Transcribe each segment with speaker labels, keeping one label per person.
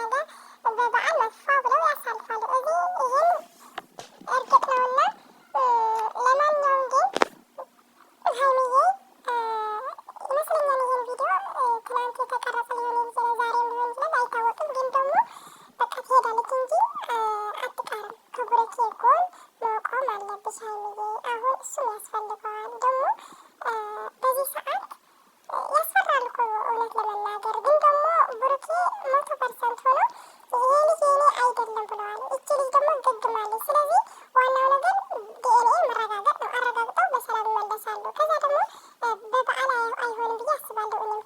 Speaker 1: ነገር በበዓል መጥፎ ብለው ያሳልፋሉ። እዚህ ይህን እርግጥ ነውና ለማንኛውም ግን ሀይሚዬ ይመስለኛል ይህን ቪዲዮ ትናንት የተቀረጸ ሊሆን ይችላል፣ ዛሬም ሊሆን ይችላል፣ አይታወቅም። ግን ደግሞ በቃ ትሄዳለች እንጂ አትቀርም። ከብሩኬ ጎን መቆም አለብሽ ሀይሚዬ። አሁን እሱም ያስፈልገዋል። ደግሞ በዚህ ሰዓት ያስፈራል እኮ እውነት ለመናገር። ግን ደግሞ ብሩኬ 100% ሆኖ ይሄ ልጅ የኔ አይደለም ብለዋል። እቺ ልጅ ደግሞ ገግማለች። ስለዚህ ዋናው ነገር ዲኤንኤ መረጋገጥ ነው። አረጋግጠው በሰላም ይመለሳሉ። ከዛ ደግሞ በበዓል አይሆንም ብዬ አስባለሁ። እኔም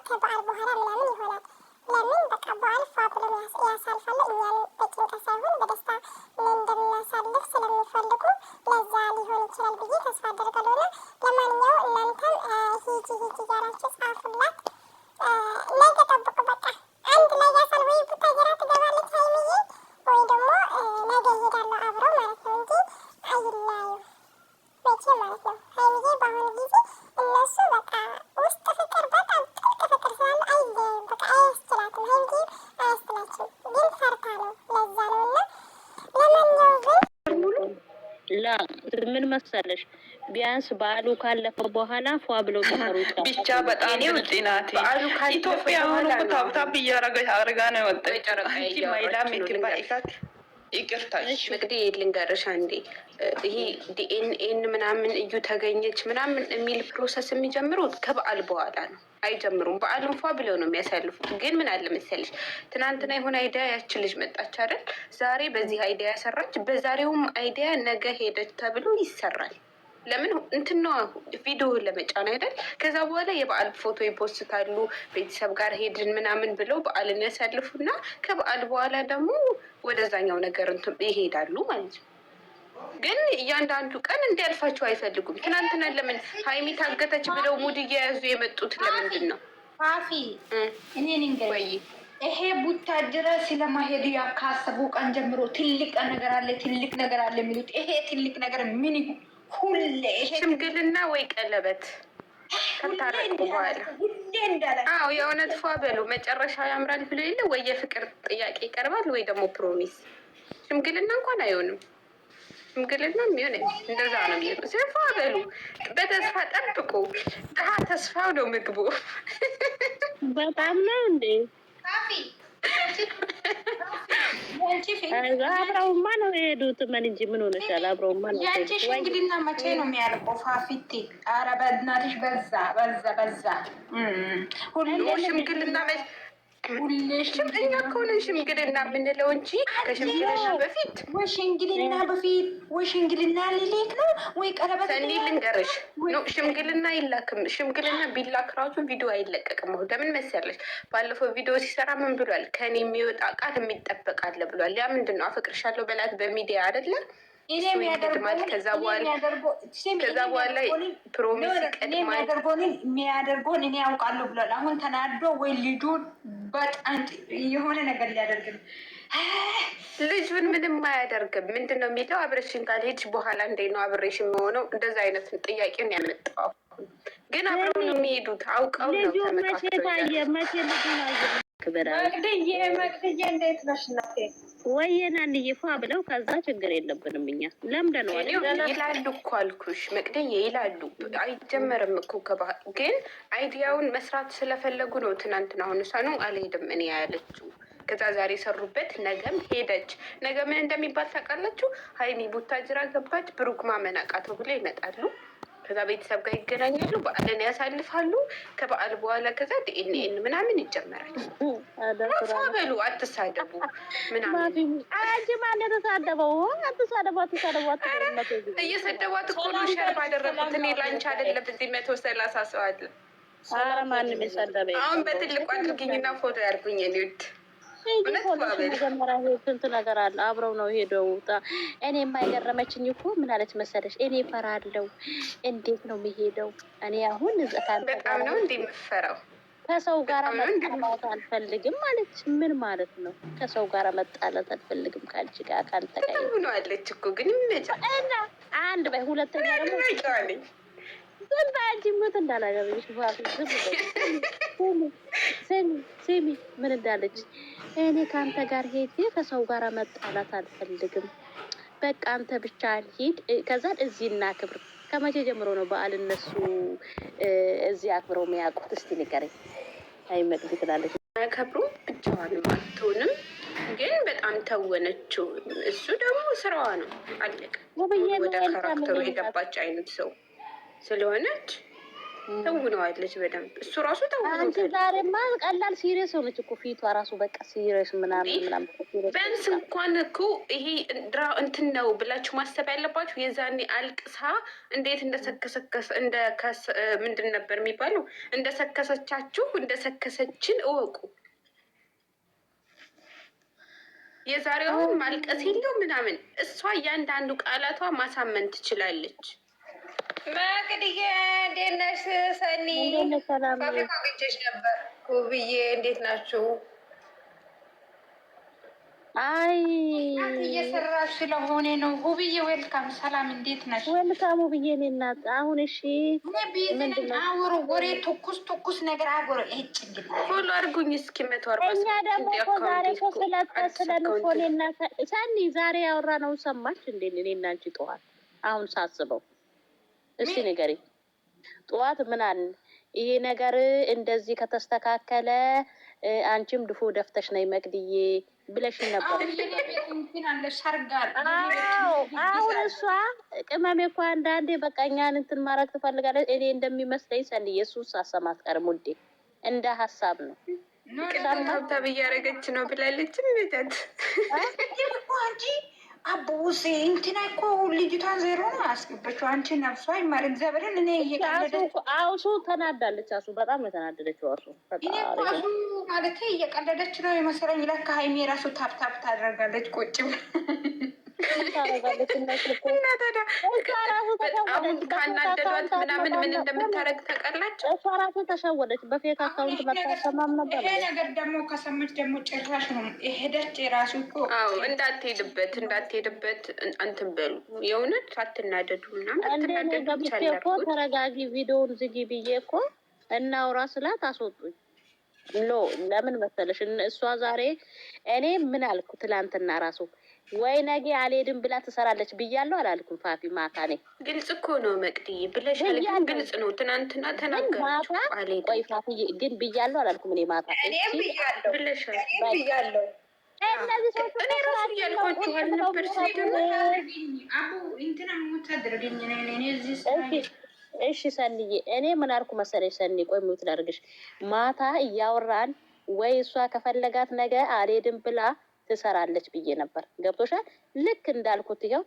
Speaker 1: ከበዓል በኋላ ምናምን ይሆናል። ለምን በቃ በዓል ፏ ብሎ ያሳልፋሉ። እኛንም በጭንቀት ሳይሆን በደስታ እንደምናሳልፍ ስለሚፈልጉ ለዛ ሊሆን ይችላል ብዬ ተስፋ አደርጋለሁ። ለማንኛውም እናንተም ሂጂ እያላችሁ ጻፉላት። ነገ ጠብቁ። በቃ አንድ ላይ ያሳል ወይ ቡታጀራ ትገባለች ሀይሚዬ ወይ ደግሞ ነገ ይሄዳሉ አብረው ማለት ነው እንጂ አይለያዩም መቼ ማለት ነው። ሀይሚዬ በአሁኑ ጊዜ እነሱ በቃ ውስጥ ፍቅር በጣም ጥልቅ ፍቅር ስላለ አይለያዩም። በቃ አያስችላትም። ሀይሚዬ አያስችላችም፣ ግን ፈርታ ነው። ለዛ ነው እና ለማንኛውም ግን
Speaker 2: ምን መሰለሽ ቢያንስ በዓሉ ካለፈ በኋላ ፏ ብለው ተሰሩት
Speaker 3: ብቻ በጣም ውጪ ናት። ኢትዮጵያ ሆኖ ታብታብ አርጋ ነው የወጣች። ማይላ ምትባይካት ይቅርታሽ
Speaker 4: እንግዲህ ልንገርሽ አንዴ ይሄ ዲኤንኤን ምናምን እዩ ተገኘች ምናምን የሚል ፕሮሰስ የሚጀምሩት ከበዓል በኋላ ነው። አይጀምሩም። በዓሉን ፏ ብለው ነው የሚያሳልፉት። ግን ምን አለ መሰለሽ ትናንትና የሆነ አይዲያ ያችን ልጅ መጣች አይደል? ዛሬ በዚህ አይዲያ ሰራች፣ በዛሬውም አይዲያ ነገ ሄደች ተብሎ ይሰራል። ለምን እንትና ቪዲዮ ለመጫን አይደል? ከዛ በኋላ የበዓል ፎቶ ይፖስታሉ። ቤተሰብ ጋር ሄድን ምናምን ብለው በዓልን ያሳልፉና ከበዓል በኋላ ደግሞ ወደዛኛው ነገር እንትን ይሄዳሉ ማለት ነው። ግን እያንዳንዱ ቀን እንዲያልፋቸው አይፈልጉም። ትናንትና ለምን ሀይሚ ታገተች ብለው ሙድ እየያዙ የመጡት ለምንድን ነው?
Speaker 5: ፋፊ እኔ ንገሪ ይሄ ቡታጅራ ስለማሄዱ ያካሰቡ ቀን ጀምሮ ትልቅ ነገር አለ ትልቅ ነገር አለ የሚሉት ይሄ ትልቅ ነገር ምን ይሁን? ሁሌ
Speaker 4: ሽምግልና ወይ ቀለበት ከታረቁ በኋላ አዎ የእውነት ፏ በሉ መጨረሻ ያምራል ብሎ የለ ወይ የፍቅር ጥያቄ ይቀርባል ወይ ደግሞ ፕሮሚስ። ሽምግልና እንኳን አይሆንም። ሽምግልና የሚሆን እንደዛ ነው የሚሆነው። ስፋ በሉ በተስፋ ጠብቁ። ድሀ ተስፋው ነው ምግቡ።
Speaker 2: በጣም ነው እንዴ አብረውማ ነው የሄዱት። ምን እንጂ ምን ሆነሻል? አብረውማ ነው
Speaker 5: ያንቺ ሽምግልና መቼ ነው የሚያልቀው? ፋፊቴ ኧረ በእናትሽ በዛ በዛ በዛ
Speaker 4: ሁሉ ሽምግልና ሽምግልና ከሆነ ሽምግልና የምንለው እንጂ ከሽምግልና በፊት
Speaker 5: ወይ ሽምግልና በፊት ወይ ሽምግልና ሊሌክ ነው ወይ ቀለበት
Speaker 4: ሰኒ ልንገርሽ ነው። ሽምግልና ይላክም። ሽምግልና ቢላክ ራሱ ቪዲዮ አይለቀቅም። ለምን መሰለሽ? ባለፈው ቪዲዮ ሲሰራ ምን ብሏል? ከኔ የሚወጣ ቃል የሚጠበቅ አለ ብሏል። ያ ምንድን ነው? አፈቅርሻለሁ በላት በሚዲያ አይደለ? ከዛ በኋላ ፕሮሚስ
Speaker 5: የሚያደርገውን እኔ ያውቃለሁ ብሏል። አሁን ተናዶ ወይ ልጁን በጣም የሆነ ነገር ሊያደርግ ነው።
Speaker 4: ልጁን ምንም አያደርግም። ምንድን ነው የሚለው? አብረሽን ካልሄድሽ በኋላ እንዴት ነው አብሬሽ የሆነው? እንደዛ አይነት ጥያቄውን ያመጣው። ግን አብረው ነው የሚሄዱት። አውቀው ነው
Speaker 2: ተመካክረው። መቼ ልጁን አየ
Speaker 5: መቅድዬ እንዴት ነሽ እናቴ?
Speaker 2: ወየናን ይፋ ብለው ከዛ ችግር የለብንም እኛ ለምደነዋል
Speaker 4: ይላሉ እኮ አልኩሽ። መቅደዬ ይላሉ። አይጀመርም እኮ ግን አይዲያውን መስራት ስለፈለጉ ነው። ትናንትና አሁን እሷ ነው አልሄድም እኔ ያለችው። ከዛ ዛሬ ሰሩበት። ነገም ሄደች። ነገ ምን እንደሚባል ታውቃላችሁ? ሀይሚ ቡታጅራ ገባች፣ ብሩክ ማመን አቃተው ብለው ይመጣሉ። ከዛ ቤተሰብ ጋር ይገናኛሉ፣ በዓልን ያሳልፋሉ። ከበዓል በኋላ ከዛ ዲኤንኤን ምናምን ይጀመራል። በሉ አትሳደቡ ምናምን
Speaker 2: አንቺ ማለት ተሳደበው አትሳደቧት
Speaker 4: እየሰደቧት እኮ ነው። ሸር ባደረጉት እኔ ላንቺ አይደለም እዚህ 130 ሰው አለ።
Speaker 2: ኧረ ማንም የሰደበ
Speaker 4: አሁን በትልቁ አድርጊኝና ፎቶ ያርጉኝ ኔድ
Speaker 2: መጀመሪያ ስንት ነገር አለ። አብረው ነው ሄደው። እኔ የማይገረመችኝ እኮ ምን አለች መሰለሽ? እኔ ፈራለሁ። እንዴት ነው የሚሄደው? እኔ አሁን
Speaker 4: በጣም ነው እንዴ የምፈራው።
Speaker 2: ከሰው ጋር መጣላት አልፈልግም ማለች። ምን ማለት ነው? ከሰው ጋር መጣላት አልፈልግም ካልች ጋር ካልተቀየ
Speaker 4: ነው አለች እኮ። ግን
Speaker 2: እና አንድ በይ ሁለተኛ ደግሞ ዝም በአንቺ ሞት እንዳላገበሽ ፋፊ ዝም በይ። ስሚ ምን እንዳለች እኔ ከአንተ ጋር ሄጄ ከሰው ጋር መጣላት አልፈልግም። በቃ አንተ ብቻ ሂድ። ከዛን እዚህ እናክብር። ከመቼ ጀምሮ ነው በዓል እነሱ እዚህ አክብረው የሚያውቁት? እስቲ ንገረኝ። አይመቅድ ትላለች።
Speaker 4: አያከብሩም። ብቻዋንም አትሆንም፣ ግን በጣም ተወነችው። እሱ ደግሞ ስራዋ ነው፣ አለቀ። ወደ ካራክተሩ የገባች አይነት ሰው ስለሆነች ተውነዋለች በደንብ። እሱ ራሱ ተውነዋል።
Speaker 2: አንቺ ዛሬማ ቀላል ሲሪየስ ሆነች እኮ ፊቷ ራሱ በቃ ሲሪየስ ምናምን።
Speaker 4: ቢያንስ እንኳን እኮ ይሄ እንትን ነው ብላችሁ ማሰብ ያለባችሁ የዛኔ አልቅሳ እንዴት ምንድን ነበር የሚባለው? እንደሰከሰቻችሁ እንደሰከሰችን እወቁ። የዛሬውን ማልቀስ የለው ምናምን። እሷ እያንዳንዱ ቃላቷ ማሳመን ትችላለች። መቅድዬ እንዴት ነሽ? ሰኒ ፋብሪካ ግኝቼሽ ነበር። ውብዬ እንዴት ናችሁ?
Speaker 2: አይ
Speaker 5: እየሰራሽ ስለሆነ ነው። ውብዬ ዌልካም። ሰላም እንዴት ነሽ?
Speaker 2: ዌልካም ውብዬ። እኔ እናት አሁን እሺ፣
Speaker 5: አውሩ ወሬ ትኩስ ነገር አውሩ። እጭ እንግዲህ
Speaker 4: ሁሉ አድርጉኝ እስኪ 140
Speaker 2: እኛ ደግሞ እኮ ዛሬ እኮ ስለንፎኔ እና ሰኒ ዛሬ ያወራ ነው ሰማች እንዴ? እኔ እና አንቺ ጠዋት አሁን ሳስበው እስቲ ንገሪ። ጠዋት ምን አለ ይሄ ነገር እንደዚህ ከተስተካከለ አንቺም ድፎ ደፍተሽ ነይ መቅድዬ ብለሽ ነበር። አሁን እሷ ቅመሜ እኮ አንዳንዴ በቃ እኛን እንትን ማድረግ ትፈልጋለች። እኔ እንደሚመስለኝ ሰንዬ እሱን ሳሰማ አትቀርም ውዴ፣ እንደ ሀሳብ ነው።
Speaker 4: ታብታብ እያደረገች ነው ብላለች። እንዴት
Speaker 5: አንቺ አቡሴ እንትና እኮ ልጅቷን ዜሮ ነው አስገበችው። አንቺ ነፍሷ ይማር እግዚአብሔርን። እኔ እየቀለደች
Speaker 2: አውሱ ተናዳለች። አሱ በጣም የተናደደችው አሱ
Speaker 5: እኔ እኮ አሱ ማለት እየቀለደች ነው የመሰለኝ። ለካ ሀይሜ ራሱ ታፕታፕ ታደርጋለች ቁጭ
Speaker 2: ታረጋለች።
Speaker 4: እና ታዲያ አሁን ካናደዷት ምናምን ምን እንደምታደርግ ታውቃላችሁ?
Speaker 2: እሷ ራሱ ተሸወደች። በፌክ አካውንት መታሰማም ነበር።
Speaker 5: ይሄ ነገር ደግሞ ከሰማች ደግሞ ጭራሽ ነው ሄደች የራሱ እኮ።
Speaker 4: አዎ እንዳትሄድበት አንትን በሉ። የእውነት አትናደዱ ምናምን
Speaker 2: እንደኔ ገብቼ እኮ ተረጋጊ፣ ቪዲዮውን ዝጊ ብዬ እኮ እናውራ ስላት አስወጡኝ። ለምን መሰለሽ እሷ ዛሬ እኔ ምን አልኩ ትላንትና ራሱ ወይ ነገ አልሄድም ብላ ትሰራለች ብያለሁ አላልኩም? ፋፊ ማታ ነኝ
Speaker 4: ግልጽ እኮ ነው መቅዲ ብለሻል። ግን ግልጽ ነው። ትናንትና ተናገረችው አልሄድም።
Speaker 2: ቆይ ፋፊ ግን ብያለሁ አላልኩም? እኔ ማታ
Speaker 5: እኔ ብያለሁ
Speaker 4: ብለሻል።
Speaker 5: እነዚህ
Speaker 2: ሰዎች
Speaker 4: እኔ ራሱ እያልኳችሁ አልነበር?
Speaker 2: እሺ ሰንዬ፣ እኔ ምን አልኩ መሰለሽ? ሰኒ ቆይ ሙት ላድርግሽ። ማታ እያወራን ወይ እሷ ከፈለጋት ነገ አልሄድም ብላ ትሰራለች ብዬ ነበር። ገብቶሻል? ልክ እንዳልኩት ይኸው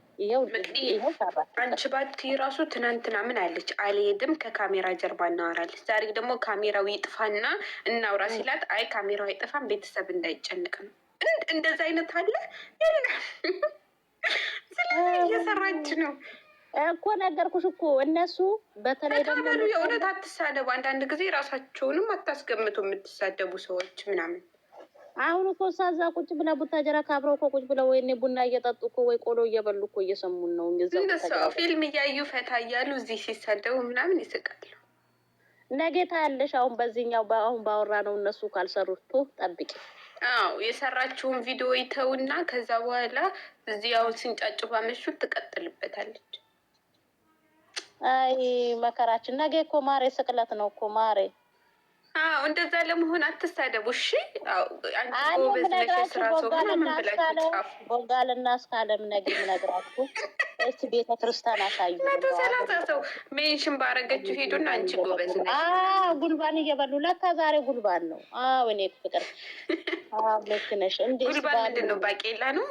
Speaker 4: አንቺ ባትይ ራሱ ትናንትና ምን አለች? አልሄድም ከካሜራ ጀርባ እናወራለች። ዛሬ ደግሞ ካሜራው ይጥፋና እናውራ ሲላት አይ ካሜራው አይጠፋም ቤተሰብ እንዳይጨንቅ ነው። እንደዛ አይነት አለ የለ። ስለዚህ እየሰራች ነው
Speaker 2: እኮ ነገርኩሽ እኮ። እነሱ በተለይ ደግሞ
Speaker 4: የእውነት አትሳደቡ። አንዳንድ ጊዜ ራሳቸውንም አታስገምቱ የምትሳደቡ ሰዎች ምናምን።
Speaker 2: አሁን እኮ ሳዛ ቁጭ ብላ ቡታጀራ ካብረው እኮ ቁጭ ብለው ወይኔ ቡና እየጠጡ እኮ ወይ ቆሎ እየበሉ እኮ እየሰሙን ነው።
Speaker 4: እንደሱ ፊልም እያዩ ፈታ እያሉ እዚህ ሲሳደቡ ምናምን ይስቃሉ።
Speaker 2: ነገታ ያለሽ አሁን በዚህኛው አሁን ባወራ ነው እነሱ ካልሰሩት ጠብቂ።
Speaker 4: አዎ የሰራችውን ቪዲዮ ይተውና ከዛ በኋላ እዚያው ሲንጫጩ ባመሹት ትቀጥልበታለች።
Speaker 2: አይ መከራችን። ነገ እኮ ማሬ ስቅለት ነው እኮ ማሬ።
Speaker 4: አዎ እንደዛ ለመሆን አትሳደቡ እሺ። አዎ አንቺ ጎበዝ ስራ ሰው ምናምን ብላችሁ ጻፉ።
Speaker 2: ቦጋልና እስካለም ነገ ምነግራችሁ እስቲ ቤተ ክርስቲያን አሳዩ።
Speaker 4: 130 ሰው ሜንሽን ባረገችው ሄዱና አንቺ ጎበዝ ነሽ።
Speaker 2: ጉልባን እየበሉ ለካ ዛሬ ጉልባን ነው። አዎ እኔ ፍቅር ልክ ነሽ።
Speaker 4: ጉልባን ምንድን ነው? ባቄላ ነው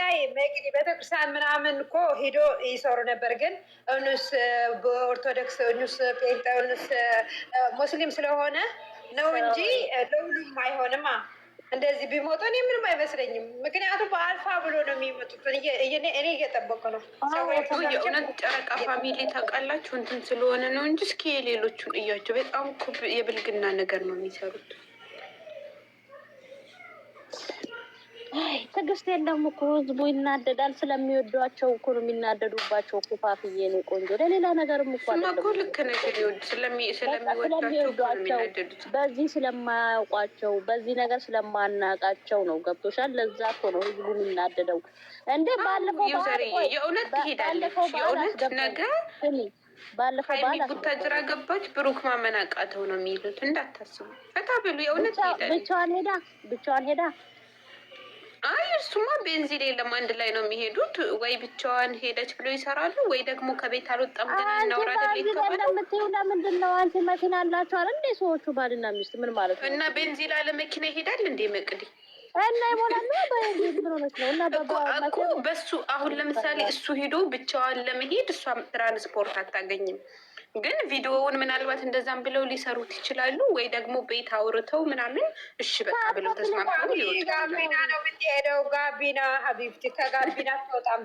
Speaker 6: ላይ መግዲ ቤተክርስቲያን ምናምን እኮ ሄዶ ይሰሩ ነበር። ግን እኑስ በኦርቶዶክስ እኑስ ጴንጤ እኑስ ሙስሊም ስለሆነ ነው እንጂ ለሁሉም አይሆንማ። እንደዚህ ቢሞጡ እኔ ምንም አይመስለኝም። ምክንያቱም በአልፋ ብሎ ነው የሚመጡት። እኔ እየጠበቁ ነው።
Speaker 4: የእውነት ጨረቃ ፋሚሊ ታውቃላችሁ እንትን ስለሆነ ነው እንጂ እስኪ የሌሎቹን እያቸው። በጣም እኮ የብልግና ነገር ነው የሚሰሩት።
Speaker 2: ትዕግስት የለም እኮ ህዝቡ ይናደዳል። ስለሚወዷቸው እኮ ነው የሚናደዱባቸው እኮ ፓፍዬ ነው ቆንጆ። ለሌላ ነገርም እኮ
Speaker 4: አይደለም። ልክ ነሽ። ስለሚወዷቸው
Speaker 2: በዚህ ስለማያውቋቸው በዚህ ነገር ስለማናቃቸው ነው። ገብቶሻል? ለዛ እኮ ነው ህዝቡ የሚናደደው። እንደ ባለፈው
Speaker 4: የእውነት ትሄዳለች። የእውነት ነገር ባለፈው ቡታጅራ ገባች። ብሩክ ማመን አቃተው ነው የሚሉት። እንዳታስቡ ፈታ ብሉ። የእውነት
Speaker 2: ብቻዋን ሄዳ
Speaker 4: አይ እሱማ ቤንዚን የለም። አንድ ላይ ነው የሚሄዱት። ወይ ብቻዋን ሄደች ብሎ ይሰራሉ፣ ወይ ደግሞ ከቤት አልወጣም ገና እናውራ
Speaker 2: ለምትይው ለምንድን ነው? አንቺ መኪና አላቸው አለ እንዴ ሰዎቹ ባልና ሚስት ምን ማለት ነው?
Speaker 4: እና ቤንዚን አለ መኪና ይሄዳል እንዴ መቅዲ
Speaker 2: እና ይሞላል ነው በቤንዚን ብሎ ነው እና
Speaker 4: እኮ በሱ አሁን ለምሳሌ እሱ ሄዶ ብቻዋን ለመሄድ እሷ ትራንስፖርት አታገኝም። ግን ቪዲዮውን ምናልባት እንደዛም ብለው ሊሰሩት ይችላሉ፣ ወይ ደግሞ ቤት አውርተው ምናምን እሺ በቃ ብለው ተስማምተው ሊወጡ
Speaker 6: ጋቢና ነው የምትሄደው። ጋቢና ሀቢብቲ ከጋቢና ትወጣም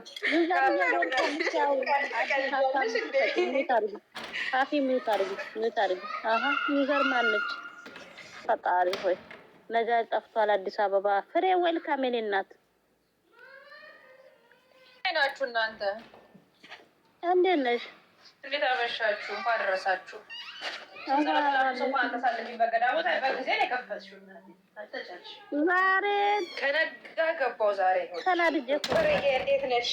Speaker 2: ካፊ ሚውታርግ ይገርማለች። ፈጣሪ ሆይ ነጃ ጠፍቷል አዲስ አበባ። ፍሬ ዌልካም የኔ እናት
Speaker 7: ናችሁ እናንተ
Speaker 2: እንዴት ነሽ?
Speaker 7: እንዴት አመሻችሁ? እንኳን ደረሳችሁ።
Speaker 2: ዛሬ
Speaker 6: ከነጋ ገባው። ዛሬ
Speaker 2: ተናድጄ
Speaker 6: እንዴት ነሽ?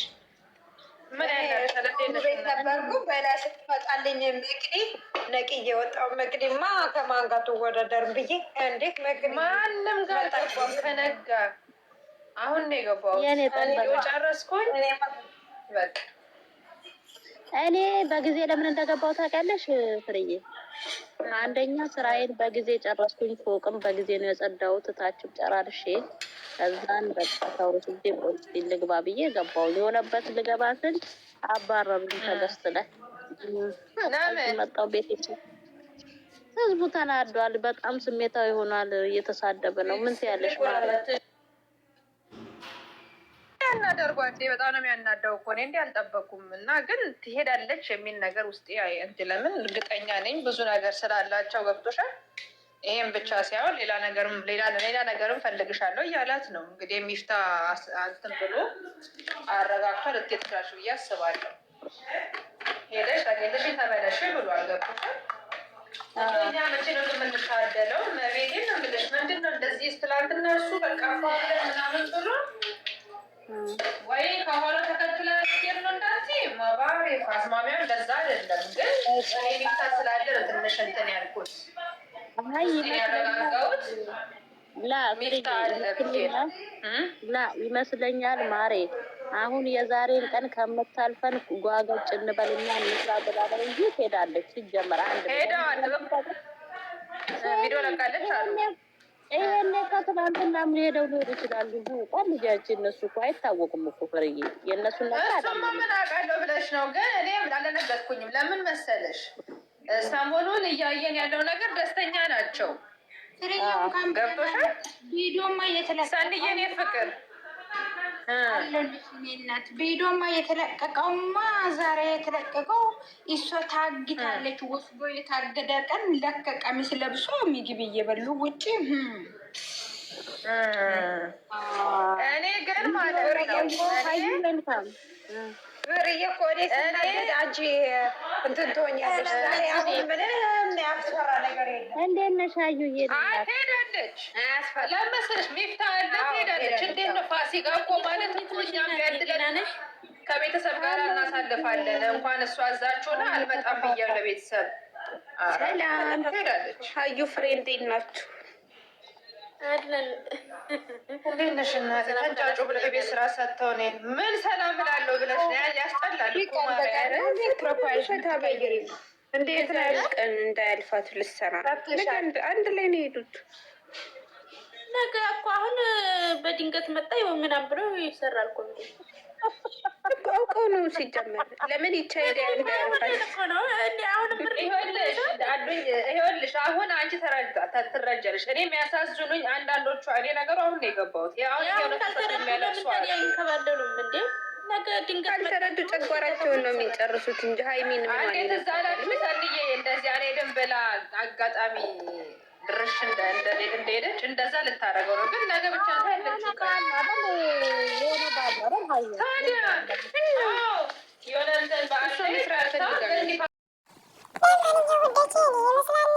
Speaker 6: ቤት ነበርኩ። በላይ ስትመጣልኝ መቅዲ ነቅዬ ወጣሁ። መቅዲማ ከማን ጋር ትወዳደር ብዬ እንዴት መቅዲ
Speaker 7: ማንም ጋር አልገባም። ከነጋ አሁን ነው የገባሁት። ጨረስኩኝ በቃ።
Speaker 2: እኔ በጊዜ ለምን እንደገባው ታውቂያለሽ ፍርዬ? አንደኛ ስራዬን በጊዜ ጨረስኩኝ። ፎቅም በጊዜ ነው የጸዳሁት። ታችም ጨራርሼ ከዛን በቃ ተውሩት እንዴ ፖሊስ ልግባ ብዬ ገባሁ። የሆነበት ልገባ ስል አባረሩኝ። ተገስት ላይ መጣሁ። ቤት ህዝቡ ተናዷል። በጣም ስሜታዊ ሆኗል። እየተሳደበ ነው። ምን ትያለሽ ማለት
Speaker 7: ያናደርጓት በጣም ነው የሚያናደው እኮ። እኔ እንዲህ አልጠበኩም። እና ግን ትሄዳለች የሚል ነገር ውስጥ እንት ለምን እርግጠኛ ነኝ ብዙ ነገር ስላላቸው ገብቶሻል። ይሄን ብቻ ሳይሆን ሌላ ነገርም ፈልግሻለሁ እያላት ነው እንግዲህ። የሚፍታ እንትን ብሎ አረጋግቷ ልትሄድ ትችላለች ብዬ አስባለሁ። ሄደሽ ተገኝተሽ ተመለሽ ብሏል። ገብቶሻል። እኛ መቼ ነው የምንታደለው? መቤቴን ነው የምልሽ። ምንድን ነው እንደዚህ ትላንትና እሱ በቃ ምናምን ብሎ ወይ ከኋላ ተከትለ ሄድ ነው እንዳንቺ ማባሪ አስማሚያ እንደዛ አይደለም። ግን ሚፍታ ስላለ ነው ትንሽ እንትን ያልኩት። ያረጋጋሁት
Speaker 2: ላ ይመስለኛል ማሬ። አሁን የዛሬን ቀን ከምታልፈን ጓገጭ እንበልና እንስራ ብላለን እንጂ ትሄዳለች። ሲጀመር አንድ
Speaker 7: ቪዲዮ ለቃለች አሉ።
Speaker 2: ይሄኔ ከትናንትና ምን ሄደው ሊሆን ይችላሉ። ቆም ልጃችን እነሱ እኮ አይታወቁም እኮ ፍርዬ። የእነሱን ነገር
Speaker 7: ምን አውቃለሁ ብለሽ ነው። ግን እኔ አልነገርኩኝም። ለምን መሰለሽ? ሰሞኑን እያየን ያለው ነገር ደስተኛ ናቸው። ገብቶሻል? ሰንዬ እኔ ፍቅር
Speaker 5: ናት። ቪዲዮማ የተለቀቀውማ ዛሬ የተለቀቀው እሷ ታግታለች። ወስዶ የታገደ ቀን ለከ ቀሚስ ለብሶ ምግብ እየበሉ ውጭ።
Speaker 7: እኔ ግን ማለት ነው
Speaker 6: ብርዬ እኮ እኔ ስናገድ አንቺ እንትን ትሆኛለሽ። ዛሬ አሁን ምንም ያስፈራ ነገር የለም።
Speaker 2: እንዴት ነሽ አዩዬ?
Speaker 7: ትሄዳለች ለመሰለሽ ሚፍታ አለ ትሄዳለች። እንዴት ነው ፋሲካ እኮ ማለት እኮ እኛም ያድለን ከቤተሰብ ጋር እናሳልፋለን። እንኳን እሱ አዛችሁና አልመጣም ብያለሁ ለቤተሰብ።
Speaker 4: ሰላም
Speaker 7: ትሄዳለች።
Speaker 4: አዩ ፍሬ እንዴት ናችሁ?
Speaker 7: እንዴት ነሽ እናቴ? ተንጫጩ ብለው የቤት ስራ ሰጥተው እኔን ምን ሰላም እላለሁ ብለሽ ነው? ያስጠላል እኮ
Speaker 4: እንዴት ነው ቀን እንዳያልፋት ልትሰራ አንድ ላይ ነው የሄዱት።
Speaker 2: ነገ እኮ አሁን በድንገት መጣ ይሆን ምናምን ብለው ይሰራል እኮ
Speaker 4: አውቀው ነው ሲጀመር። ለምን ይቻይዳ
Speaker 7: ይኸውልሽ አሁን አንቺ ትረጃለሽ። እኔ የሚያሳዝኑኝ አንዳንዶቹ እኔ ነገሩ አሁን ነው የገባሁት።
Speaker 4: ካልተረዱ ጨጓራቸውን ነው የሚጨርሱት እንጂ ሀይሚን
Speaker 7: እዛ ላችሁ ሰልዬ እንደዚህ አልሄድም ብላ አጋጣሚ ድርሽ እንደሄደች እንደዛ ልታደርገው ነው። ግን ነገ ብቻ ያለችው
Speaker 1: ለማንኛውም ውዶቼ ይመስላል